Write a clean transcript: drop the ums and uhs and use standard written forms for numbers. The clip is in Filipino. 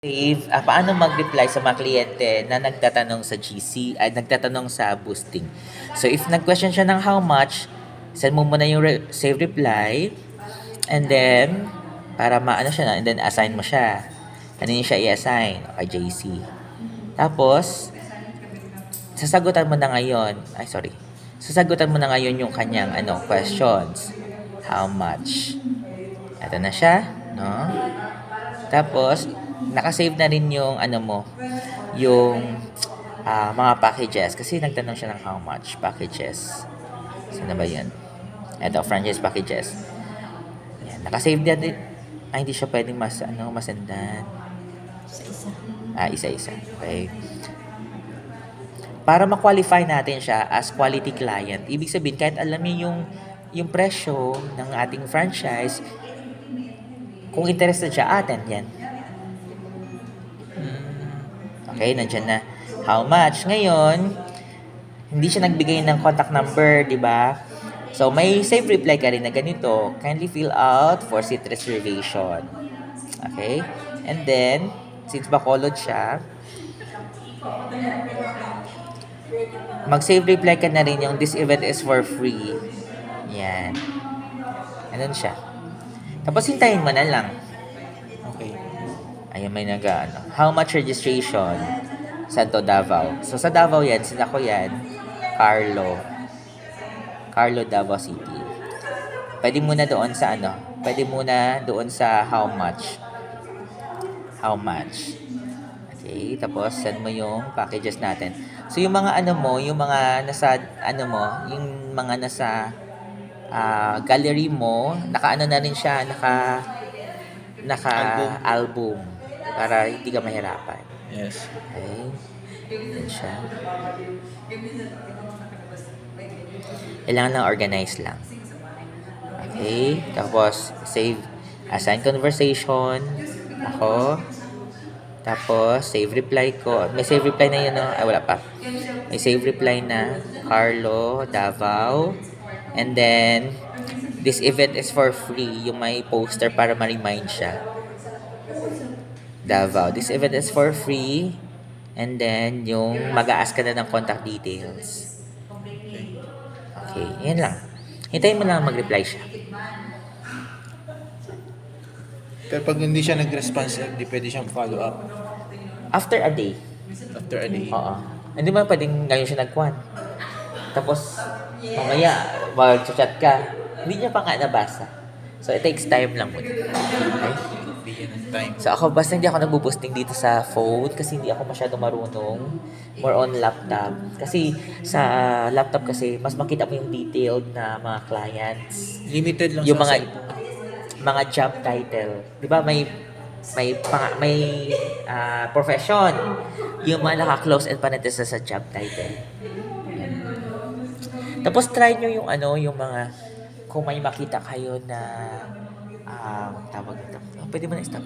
Dave, paano mag-reply sa mga kliyente na nagtatanong sa GC, ay nagtatanong sa boosting. So if nag-question siya ng how much, send mo muna yung save reply, and then, para maano siya na, and then assign mo siya. Kanino siya i-assign? Kay JC. Tapos, sasagutan mo na ngayon, sasagutan mo na ngayon yung kanyang questions. How much? Ito na siya, no? Tapos, nakasave na rin yung yung mga packages. Kasi nagtanong siya ng how much packages. Saan na ba yan? Ito, franchise packages. Yan, nakasave na din. Ay, hindi siya pwedeng masendan. Isa-isa. Okay. Para ma-qualify natin siya as quality client, ibig sabihin, kahit alam niyo yung presyo ng ating franchise, kung interested siya, attend yan. Okay, nandyan na. How much? Ngayon, hindi siya nagbigay ng contact number, di ba? So, may save reply ka rin na ganito. Kindly fill out for seat reservation. Okay? And then, since bacolod siya, mag-save reply ka na rin yung this event is for free. Yan. Ganun siya. Tapos, hintayin mo na lang. Okay. Ayun, may how much registration? Santo Davao. So, sa Davao yan, sinako yan, Carlo, Davao City. Pwede muna doon sa how much. Okay, tapos send mo yung packages natin. So, yung mga yung mga nasa gallery mo, naka na rin siya, naka-album para hindi ka mahirapan. Yes. Okay. Yan siya. Kailangan lang organize lang. Okay. Tapos, save. Assign conversation. Ako. Tapos, save reply ko. May save reply na yun, no? Ay, wala pa. May save reply na. Carlo, Davao. And then, this event is for free. Yung may poster para ma-remind siya. Davao. This event is for free. And then, yung mag-a-ask ka na ng contact details. Okay. Yan lang. Hintayin mo lang mag-reply siya. Pero pag hindi siya nag-response, hindi pwede siyang follow up After a day. Oo. Hindi ba pwedeng ngayon siya nag-1? Tapos, mamaya, mag-chat ka. Hindi niya pa nga nabasa. So, it takes time lang muna. Okay? bigyan ng time. So, ako, basta hindi ako nagbo-boosting dito sa phone kasi hindi ako masyado marunong. More on laptop. Kasi, sa laptop kasi, mas makita mo yung detailed na mga clients. Limited lang Yung sa mga job title. Di ba, may profession. Yung mga naka-close and parenthesis sa job title. Tapos try nyo yung mga kung may makita kayo na tawag ito. Pwede mo na stop.